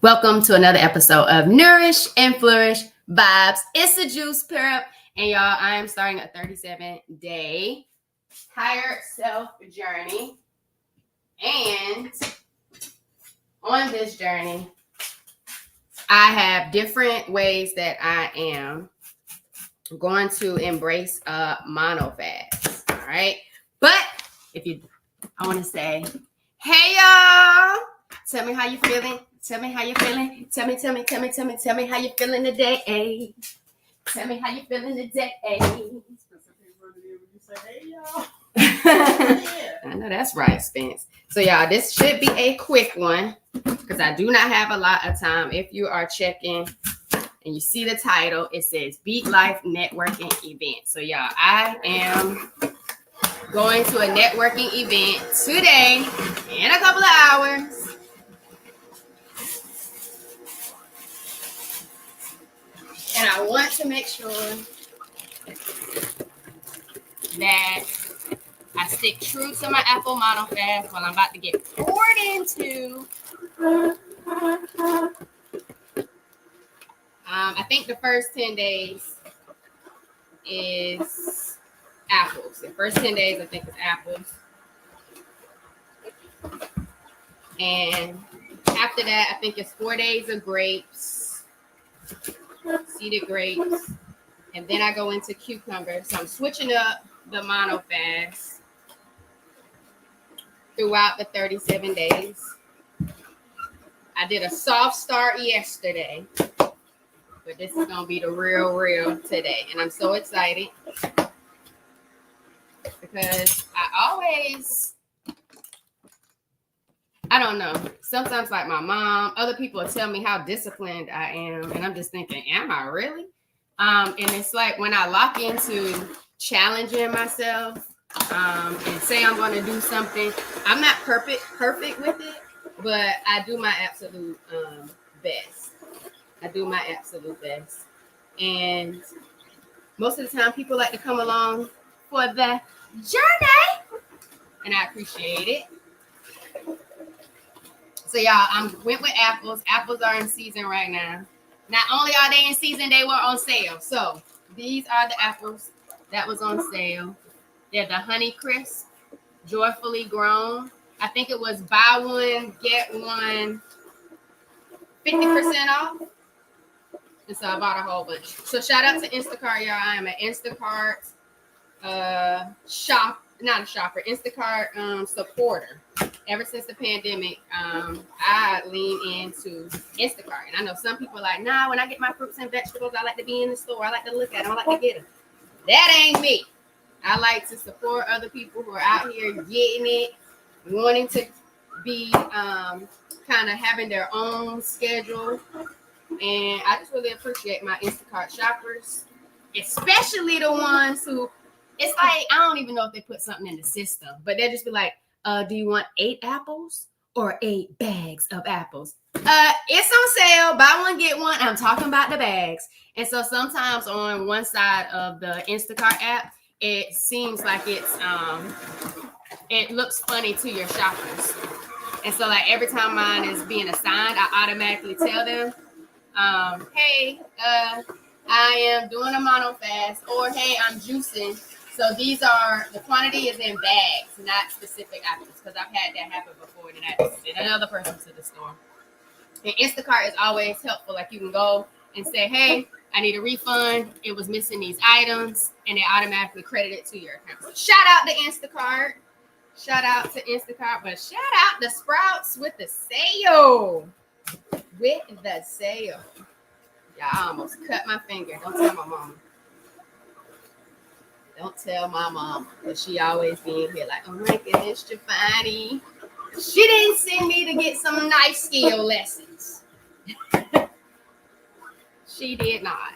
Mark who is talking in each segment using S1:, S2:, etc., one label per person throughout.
S1: Welcome to another episode of Nourish and Flourish Vibes. It's a juice prep, and y'all, I am starting a 37-day higher self journey. And on this journey, I have different ways that I am going to embrace a mono fast. All right. But I want to say, hey y'all, tell me how you feeling. Tell me how you feeling. Tell me how you feeling today. Tell me how you feeling today. I know that's right, Spence. So y'all, this should be a quick one because I do not have a lot of time. If you are checking and you see the title, it says Beat Life Networking Event. So y'all, I am going to a networking event today in a couple of hours. And I want to make sure that I stick true to my apple mono fast while I'm about to get poured into. I think the first 10 days is apples. The first 10 days, I think, is apples. And after that, I think it's 4 days of grapes, seeded grapes. And then I go into cucumbers. So I'm switching up the mono fast throughout the 37 days. I did a soft start yesterday, but this is going to be the real today. And I'm so excited because I don't know. Sometimes like my mom, other people tell me how disciplined I am. And I'm just thinking, am I really? And it's like when I lock into challenging myself and say I'm going to do something, I'm not perfect with it, but I do my absolute best. And most of the time, people like to come along for the journey, and I appreciate it. So y'all, I went with apples. Apples are in season right now. Not only are they in season, they were on sale. So these are the apples that was on sale. They're the Honey Crisp, Joyfully Grown. I think it was buy one, get one, 50% off. And so I bought a whole bunch. So shout out to Instacart, y'all. I am an Instacart Instacart supporter. Ever since the pandemic, I lean into Instacart. And I know some people are like, nah, when I get my fruits and vegetables, I like to be in the store. I like to look at them. I like to get them. That ain't me. I like to support other people who are out here getting it, wanting to be kind of having their own schedule. And I just really appreciate my Instacart shoppers, especially the ones who, it's like, I don't even know if they put something in the system, but they'll just be like, do you want 8 apples or 8 bags of apples? It's on sale. Buy one, get one. I'm talking about the bags. And so sometimes on one side of the Instacart app, it seems like it looks funny to your shoppers. And so like every time mine is being assigned, I automatically tell them, hey, I am doing a mono fast, or hey, I'm juicing. So these are, the quantity is in bags, not specific apples, because I've had that happen before, and I sent another person to the store. And Instacart is always helpful. Like you can go and say, hey, I need a refund. It was missing these items, and they automatically credit it to your account. So shout out to Instacart. But shout out to Sprouts with the sale. Yeah, I almost cut my finger. Don't tell my mom. Because she always be in here like, oh my goodness, Jafani. She didn't send me to get some life skill lessons. She did not.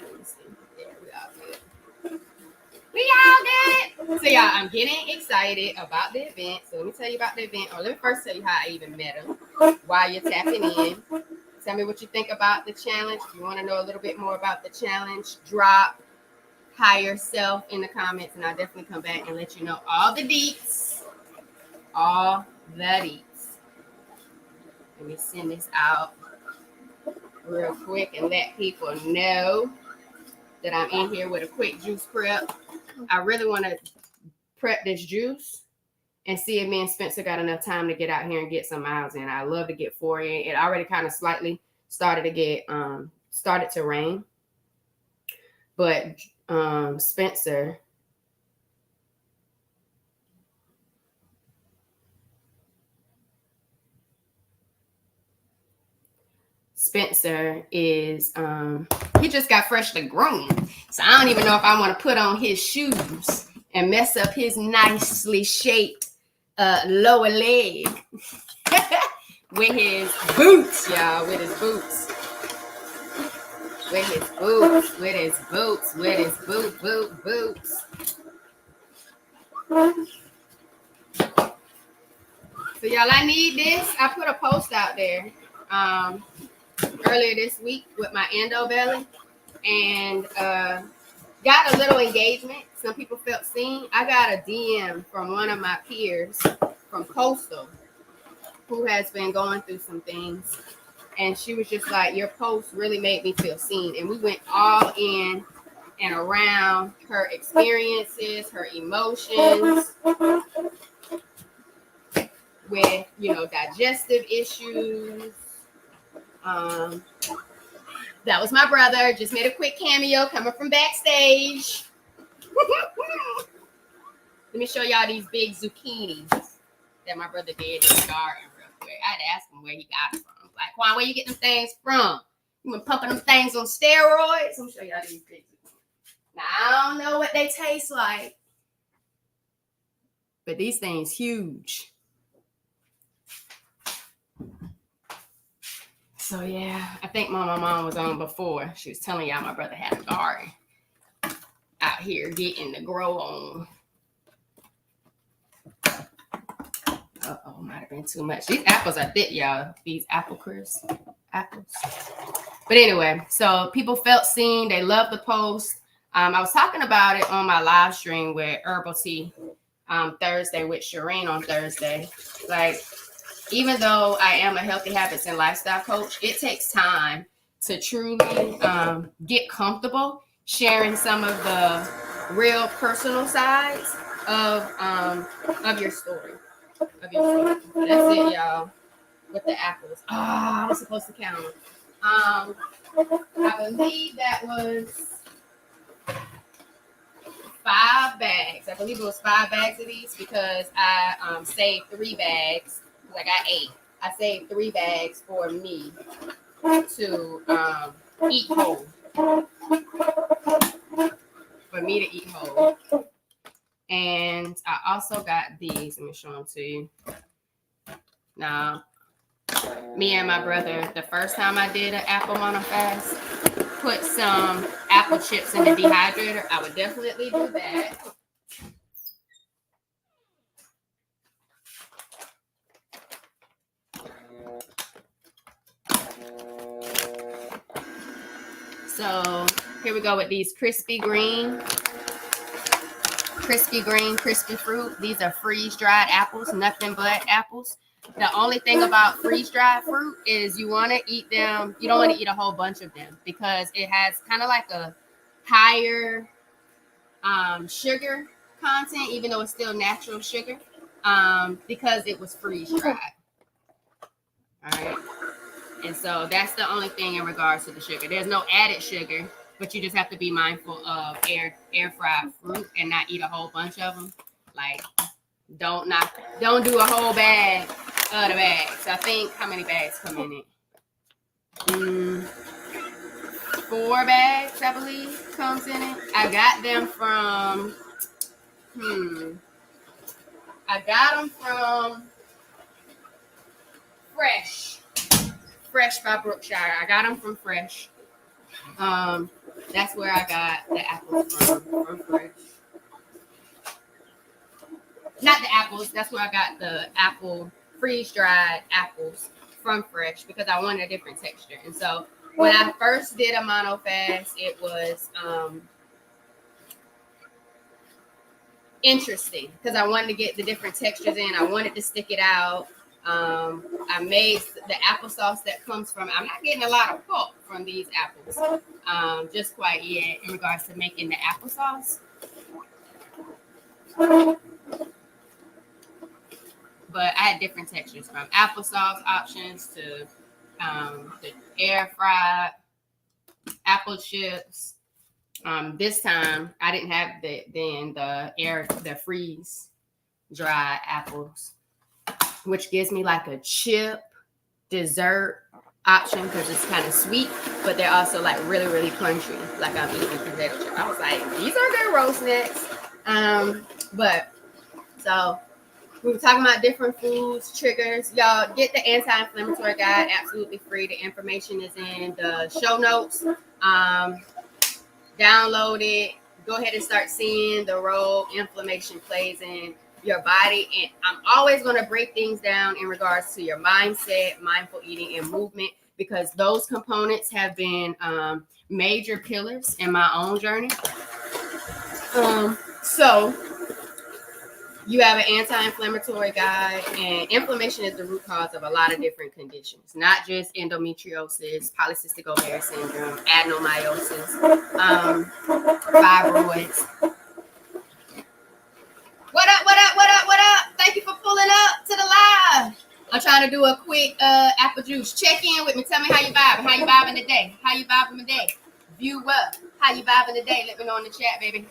S1: Yeah, we all good. So yeah, I'm getting excited about the event. So let me tell you about the event. Or let me first tell you how I even met her while you're tapping in. Tell me what you think about the challenge. If you want to know a little bit more about the challenge, drop higher self in the comments, and I'll definitely come back and let you know all the deets. Let me send this out. real quick and let people know that I'm in here with a quick juice prep. I really want to prep this juice and see if me and Spencer got enough time to get out here and get some miles in. I love to get 4 in. It already kind of slightly started to rain. But Spencer is he just got freshly groomed. So I don't even know if I want to put on his shoes and mess up his nicely shaped lower leg with his boots, y'all, with his boots. Boots. So y'all, I need this. I put a post out there earlier this week with my endo belly and got a little engagement. Some people felt seen. I got a DM from one of my peers from Coastal who has been going through some things. And she was just like, your post really made me feel seen. And we went all in and around her experiences, her emotions, with, digestive issues. That was my brother. just made a quick cameo coming from backstage. Let me show y'all these big zucchinis that my brother did in the garden real quick. I had to ask him where he got it from. Like, Quan, where you get them things from? You been pumping them things on steroids? I'm show y'all these big zucchinis. Now, I don't know what they taste like, but these things huge. So, yeah, I think my mom was on before. She was telling y'all my brother had a garden out here getting the grow on. Uh-oh, might have been too much. These apples are thick, y'all. These apple crisp apples. But anyway, so people felt seen. They loved the post. I was talking about it on my live stream with Herbal Tea Thursday with Shireen on Thursday. Like, even though I am a healthy habits and lifestyle coach, it takes time to truly get comfortable sharing some of the real personal sides of your story. That's it, y'all. With the apples. I was supposed to count them. I believe that was 5 bags. I believe it was 5 bags of these because I saved 3 bags. I got 8. I saved 3 bags for me to eat whole. For me to eat whole. And I also got these. Let me show them to you. Now, me and my brother, the first time I did an apple mono fast, put some apple chips in the dehydrator. I would definitely do that. So here we go with these crispy green, crispy fruit. These are freeze-dried apples, nothing but apples. The only thing about freeze-dried fruit is you want to eat them. You don't want to eat a whole bunch of them because it has kind of like a higher sugar content, even though it's still natural sugar, because it was freeze-dried. All right. And so that's the only thing in regards to the sugar. There's no added sugar, but you just have to be mindful of air fried fruit and not eat a whole bunch of them. Like, don't do a whole bag of the bags. I think how many bags come in it? 4 bags, I believe, comes in it. I got them from Fresh by Brookshire. I got them from Fresh. That's where I got the apples from Fresh. Not the apples. That's where I got the freeze-dried apples from Fresh because I wanted a different texture. And so when I first did a mono fast, it was interesting because I wanted to get the different textures in. I wanted to stick it out. I made the applesauce that comes from, I'm not getting a lot of pulp from these apples, just quite yet in regards to making the applesauce. But I had different textures from applesauce options to the air fried apple chips. This time I didn't have the freeze dried apples, which gives me like a chip dessert option because it's kind of sweet, but they're also like really, really crunchy. Like I'm eating potato chips. I was like, these are good roast snacks. But so we were talking about different foods, triggers. Y'all get the anti-inflammatory guide absolutely free. The information is in the show notes. Download it. Go ahead and start seeing the role inflammation plays in your body. And I'm always going to break things down in regards to your mindset, mindful eating, and movement, because those components have been major pillars in my own journey. So you have an anti-inflammatory guide, and inflammation is the root cause of a lot of different conditions, not just endometriosis, polycystic ovarian syndrome, adenomyosis, fibroids. What up? Thank you for pulling up to the live. I'm trying to do a quick apple juice. Check in with me. Tell me how you vibing. How you vibing today? How you vibing today? View up. How you vibing today? Let me know in the chat, baby.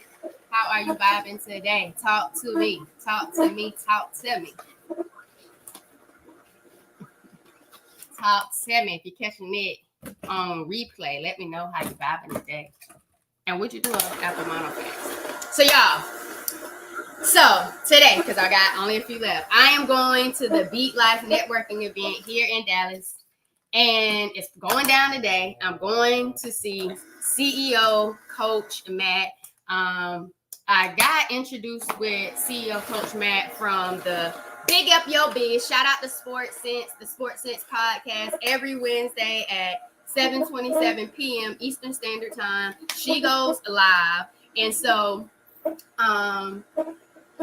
S1: How are you vibing today? Talk to me. Talk to me. Talk to me. Talk to me. If you're catching it on replay, let me know how you vibing today. And what you doing after monofast? So y'all, today, because I got only a few left, I am going to the Beat Life networking event here in Dallas. And it's going down today. I'm going to see CEO Coach Matt. I got introduced with CEO Coach Matt from the Big Up Your Biz. Shout out to Sports Sense, the Sports Sense podcast, every Wednesday at 7:27 p.m. Eastern Standard Time. She goes live. And so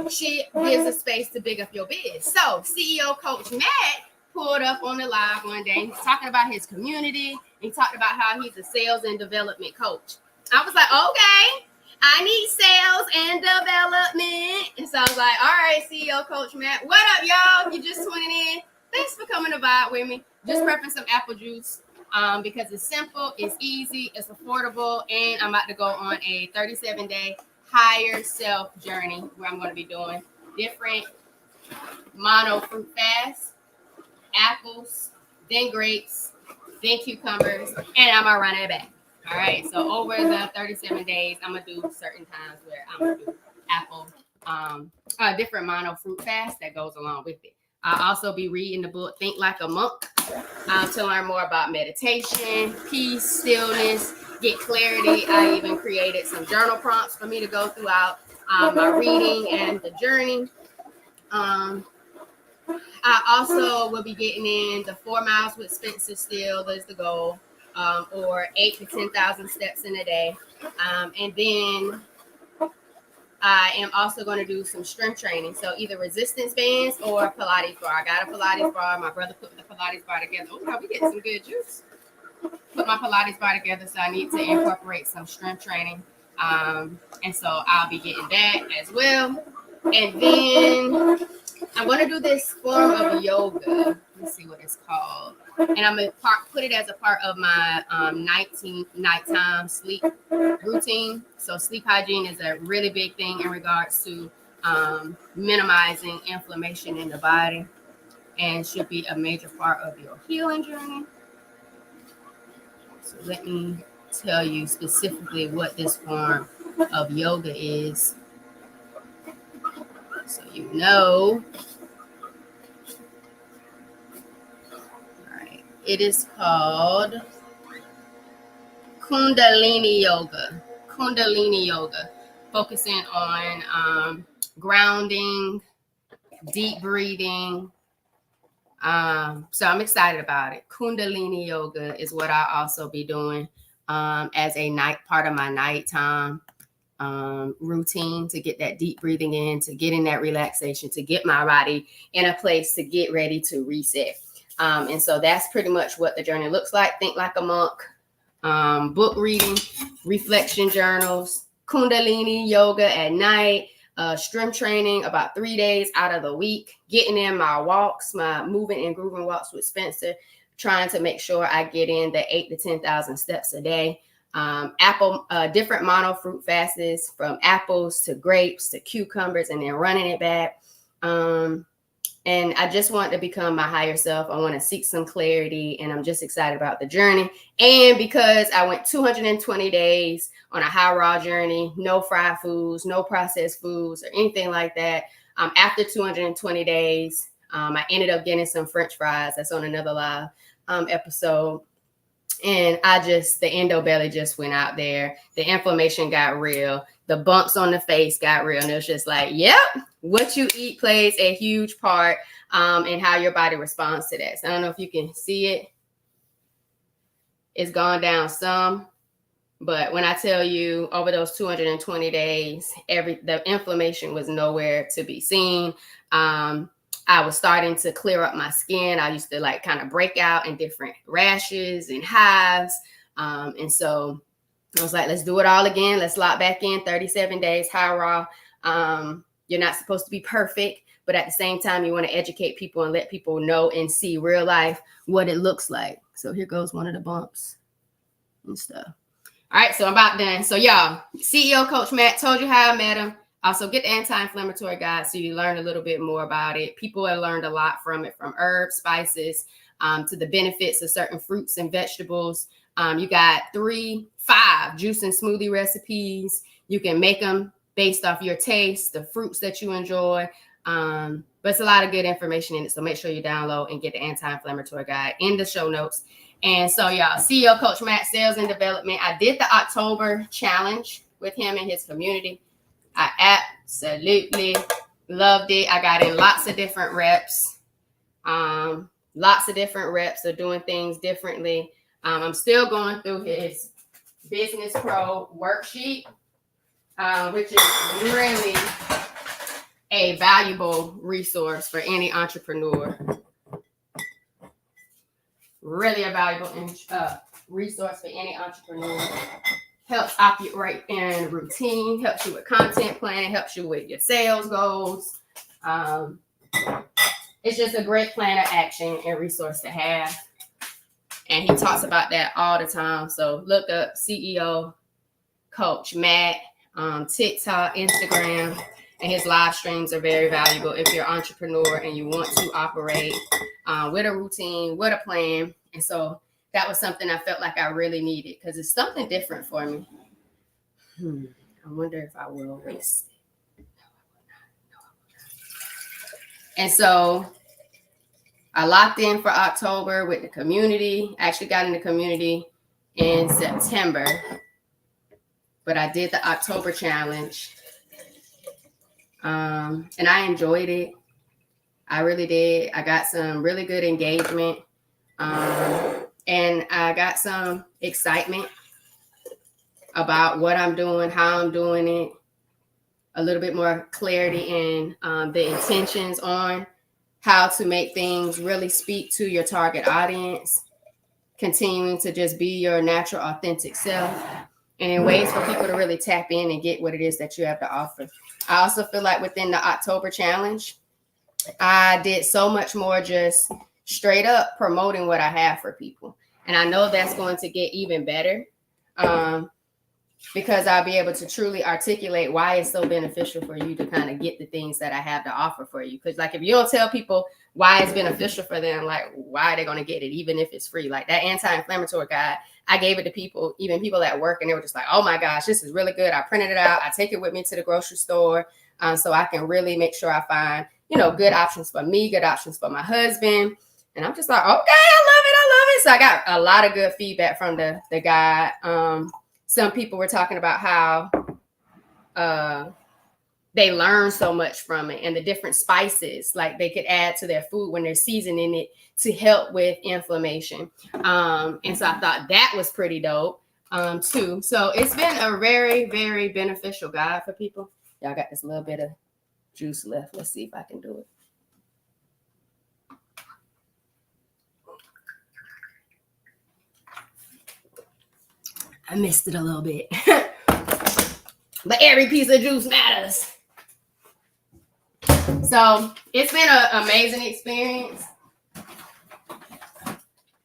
S1: she gives a space to big up your biz. So CEO Coach Matt pulled up on the live one day. He's talking about his community. He talked about how he's a sales and development coach. I was like, okay, I need sales and development. And so I was like, all right, CEO Coach Matt, what up, y'all? You just tuning in. Thanks for coming to vibe with me. Just prepping some apple juice because it's simple, it's easy, it's affordable, and I'm about to go on a 37-day higher self journey where I'm going to be doing different mono fruit fasts, apples, then grapes, then cucumbers, and I'm going to run it back. All right, so over the 37 days, I'm going to do certain times where I'm going to do apple, different mono fruit fast that goes along with it. I'll also be reading the book Think Like a Monk to learn more about meditation, peace, stillness, get clarity. I even created some journal prompts for me to go throughout my reading and the journey. I also will be getting in the 4 miles with Spencer Steele is the goal, or 8 to 10,000 steps in a day. And then I am also going to do some strength training. So either resistance bands or Pilates bar. I got a Pilates bar. My brother put the Pilates bar together. Oh, we getting some good juice. Put my Pilates bar together, so I need to incorporate some strength training. And so I'll be getting that as well. And then I'm going to do this form of yoga. Let's see what it's called. And I'm going to put it as a part of my nighttime sleep routine. So sleep hygiene is a really big thing in regards to minimizing inflammation in the body, and should be a major part of your healing journey. So let me tell you specifically what this form of yoga is, so you know. All right. It is called Kundalini Yoga. Kundalini Yoga, focusing on grounding, deep breathing. So I'm excited about it. Kundalini Yoga is what I'll also be doing as a part of my nighttime routine to get that deep breathing in, to get in that relaxation, to get my body in a place to get ready to reset. And so that's pretty much what the journey looks like. Think like a monk, book reading, reflection journals, Kundalini yoga at night, strength training about 3 days out of the week, getting in my walks, my moving and grooving walks with Spencer, trying to make sure I get in the 8,000 to 10,000 steps a day. Different mono fruit fasts from apples to grapes to cucumbers, and then running it back. And I just want to become my higher self. I want to seek some clarity, and I'm just excited about the journey. And because I went 220 days on a high raw journey, no fried foods, no processed foods or anything like that. After 220 days, I ended up getting some French fries. That's on another live episode. And the endo belly just went out there. The inflammation got real. The bumps on the face got real. And it was just like, yep, what you eat plays a huge part in how your body responds to that. So I don't know if you can see it. It's gone down some. But when I tell you over those 220 days, the inflammation was nowhere to be seen. I was starting to clear up my skin. I used to like kind of break out in different rashes and hives. And so I was like, let's do it all again. Let's lock back in 37 days, high raw. You're not supposed to be perfect, but at the same time, you want to educate people and let people know and see real life what it looks like. So here goes one of the bumps and stuff. All right, so I'm about done. So y'all, CEO Coach Matt told you how I met him. Also get the anti-inflammatory guide so you learn a little bit more about it. People have learned a lot from it, from herbs, spices, to the benefits of certain fruits and vegetables. You got 5 juice and smoothie recipes. You can make them based off your taste, the fruits that you enjoy. But it's a lot of good information in it. So make sure you download and get the anti-inflammatory guide in the show notes. And so y'all, CEO Coach Matt, Sales and Development. I did the October challenge with him and his community. I absolutely loved it. I got in lots of different reps. Lots of different reps of doing things differently. I'm still going through his Business Pro worksheet, which is really a valuable resource for any entrepreneur. Really a valuable resource for any entrepreneur. Helps operate in a routine, helps you with content planning, helps you with your sales goals. It's just a great plan of action and resource to have. And he talks about that all the time. So look up CEO Coach Matt, TikTok, Instagram, and his live streams are very valuable if you're an entrepreneur and you want to operate with a routine, with a plan. And so that was something I felt like I really needed because it's something different for me. I wonder if I will erase it. No, I will not. And so I locked in for October with the community. I actually got in the community in September, but I did the October challenge. And I enjoyed it. I really did. I got some really good engagement. And I got some excitement about what I'm doing, how I'm doing it, a little bit more clarity in the intentions on how to make things really speak to your target audience, continuing to just be your natural, authentic self, and in ways for people to really tap in and get what it is that you have to offer. I also feel like within the October challenge, I did so much more just straight up promoting what I have for people. And I know that's going to get even better because I'll be able to truly articulate why it's so beneficial for you to kind of get the things that I have to offer for you. Because like if you don't tell people why it's beneficial for them, like why are they going to get it, even if it's free? Like that anti-inflammatory guide, I gave it to people, even people at work, and they were just like, oh my gosh, this is really good. I printed it out. I take it with me to the grocery store so I can really make sure I find, good options for me, good options for my husband. And I'm just like, okay, I love it. So I got a lot of good feedback from the guy. Some people were talking about how they learn so much from it and the different spices like they could add to their food when they're seasoning it to help with inflammation. And so I thought that was pretty dope. too. So it's been a very, very beneficial guide for people. Y'all got this little bit of juice left. Let's see if I can do it. I missed it a little bit. But every piece of juice matters. So it's been an amazing experience.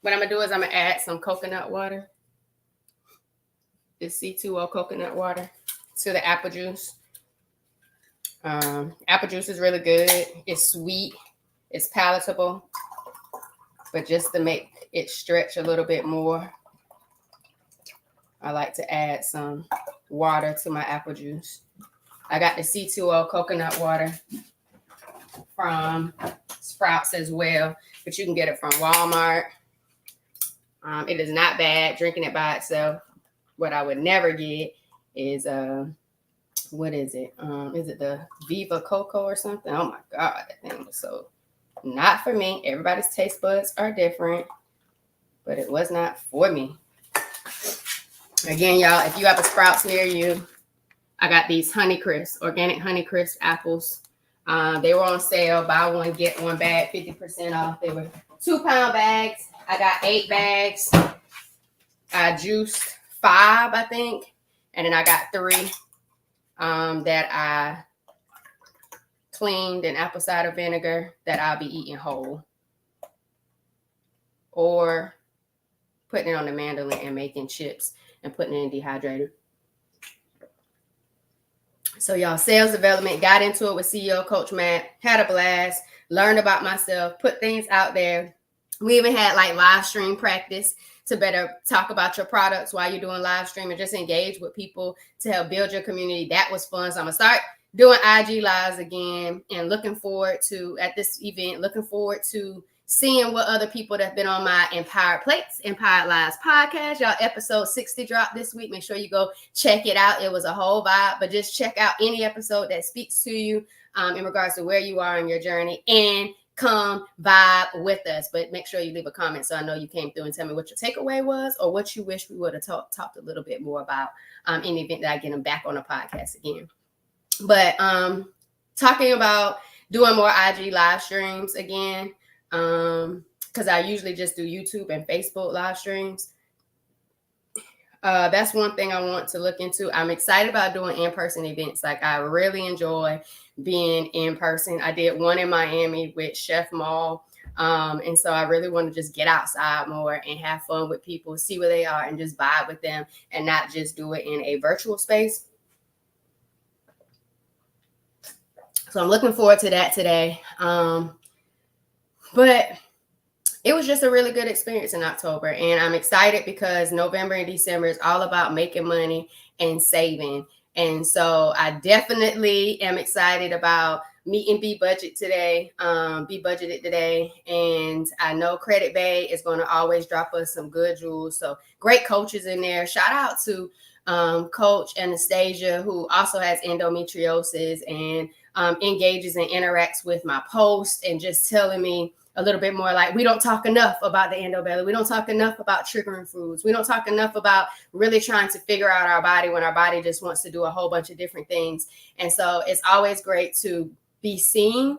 S1: What I'm going to do is I'm going to add some coconut water. This C2O coconut water to the apple juice. Apple juice is really good. It's sweet. It's palatable. But just to make it stretch a little bit more, I like to add some water to my apple juice. I got the C2O coconut water from Sprouts as well, but you can get it from Walmart. It is not bad drinking it by itself. What I would never get is what is it? Is it the Viva Coco or something? Oh my God, that thing was so not for me. Everybody's taste buds are different, but it was not for me. Again, y'all, if you have a Sprouts near you, I got these Honeycrisp, organic Honeycrisp apples. They were on sale, buy one, get one bag, 50% off. They were 2-pound bags. I got 8 bags. I juiced 5, I think. And then I got 3 that I cleaned in apple cider vinegar that I'll be eating whole. Or putting it on the mandolin and making chips and putting it in dehydrator. So y'all, sales development, got into it with CEO Coach Matt, had a blast, learned about myself, put things out there. We even had like live stream practice to better talk about your products while you're doing live stream and just engage with people to help build your community. That was fun. So I'm gonna start doing IG lives again and looking forward to, at this event, looking forward to seeing what other people that have been on my Empowered Plates, Empowered Lives podcast. Y'all, episode 60 dropped this week. Make sure you go check it out. It was a whole vibe, but just check out any episode that speaks to you in regards to where you are in your journey and come vibe with us. But make sure you leave a comment so I know you came through and tell me what your takeaway was or what you wish we would have talked a little bit more about in the event that I get them back on the podcast again. But talking about doing more IG live streams again, because I usually just do YouTube and Facebook live streams. That's one thing I want to look into. I'm excited about doing in-person events. Like, I really enjoy being in person. I did one in Miami with Chef Maul. And so I really want to just get outside more and have fun with people, see where they are and just vibe with them and not just do it in a virtual space. So I'm looking forward to that today. But it was just a really good experience in October. And I'm excited because November and December is all about making money and saving. And so I definitely am excited about meeting Be Budgeted today. And I know Credit Bay is going to always drop us some good jewels. So great coaches in there. Shout out to Coach Anastasia, who also has endometriosis and engages and interacts with my posts and just telling me a little bit more like, we don't talk enough about the endobelly. We don't talk enough about triggering foods. We don't talk enough about really trying to figure out our body when our body just wants to do a whole bunch of different things. And so it's always great to be seen,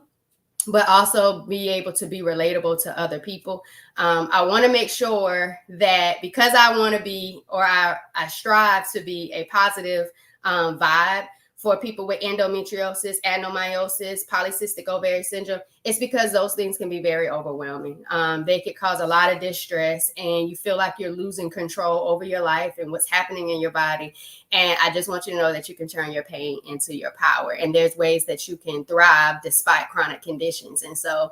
S1: but also be able to be relatable to other people. I want to make sure that because I want to be, or I strive to be a positive vibe for people with endometriosis, adenomyosis, polycystic ovarian syndrome, it's because those things can be very overwhelming. They could cause a lot of distress and you feel like you're losing control over your life and what's happening in your body. And I just want you to know that you can turn your pain into your power. And there's ways that you can thrive despite chronic conditions. And so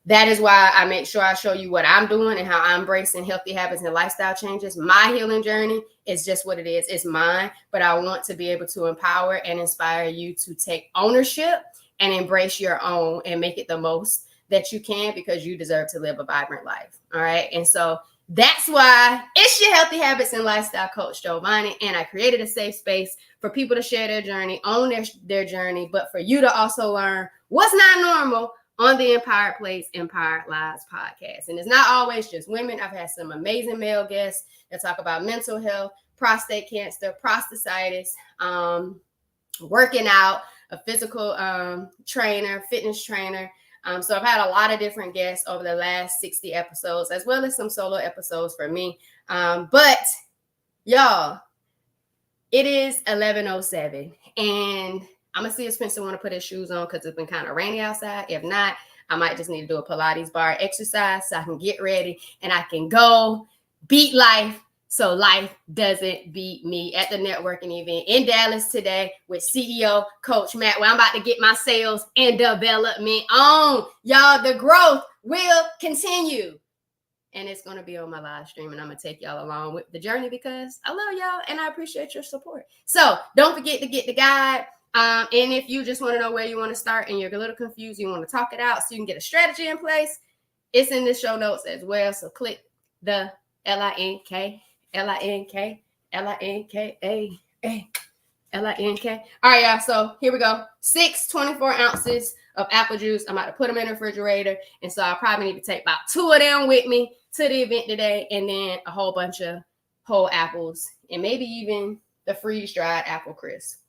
S1: that is why I make sure I show you what I'm doing and how I'm embracing healthy habits and lifestyle changes. My healing journey is just what it is. It's mine, but I want to be able to empower and inspire you to take ownership and embrace your own and make it the most that you can, because you deserve to live a vibrant life. All right. And so that's why it's your Healthy Habits and Lifestyle Coach, Giovanni. And I created a safe space for people to share their journey, own their journey, but for you to also learn what's not normal on the Empowered Plates, Empowered Lives podcast. And it's not always just women. I've had some amazing male guests that talk about mental health, prostate cancer, prostatitis, working out, a physical trainer, fitness trainer. So I've had a lot of different guests over the last 60 episodes, as well as some solo episodes for me. But y'all, it is 11:07, and I'm going to see if Spencer want to put his shoes on because it's been kind of rainy outside. If not, I might just need to do a Pilates bar exercise so I can get ready and I can go beat life so life doesn't beat me at the networking event in Dallas today with CEO Coach Matt, where I'm about to get my sales and development on. Y'all, the growth will continue. And it's going to be on my live stream, and I'm going to take y'all along with the journey because I love y'all and I appreciate your support. So don't forget to get the guide. And if you just want to know where you want to start and you're a little confused, you want to talk it out so you can get a strategy in place, it's in the show notes as well. So click the LINK. All right, y'all. So here we go. 6 24 ounces of apple juice. I'm about to put them in the refrigerator. And so I probably need to take about 2 of them with me to the event today. And then a whole bunch of whole apples and maybe even the freeze-dried apple crisp.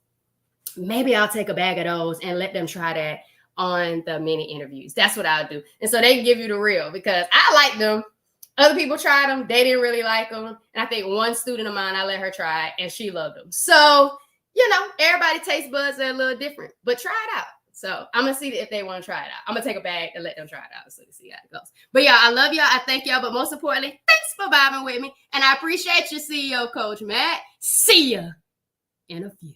S1: Maybe I'll take a bag of those and let them try that on the mini interviews. That's what I'll do. And so they can give you the real because I like them. Other people tried them. They didn't really like them. And I think one student of mine, I let her try it and she loved them. So, you know, everybody taste buds are a little different, but try it out. So I'm going to see if they want to try it out. I'm going to take a bag and let them try it out so to see how it goes. But yeah, I love y'all. I thank y'all. But most importantly, thanks for vibing with me. And I appreciate you, CEO Coach Matt. See ya in a few.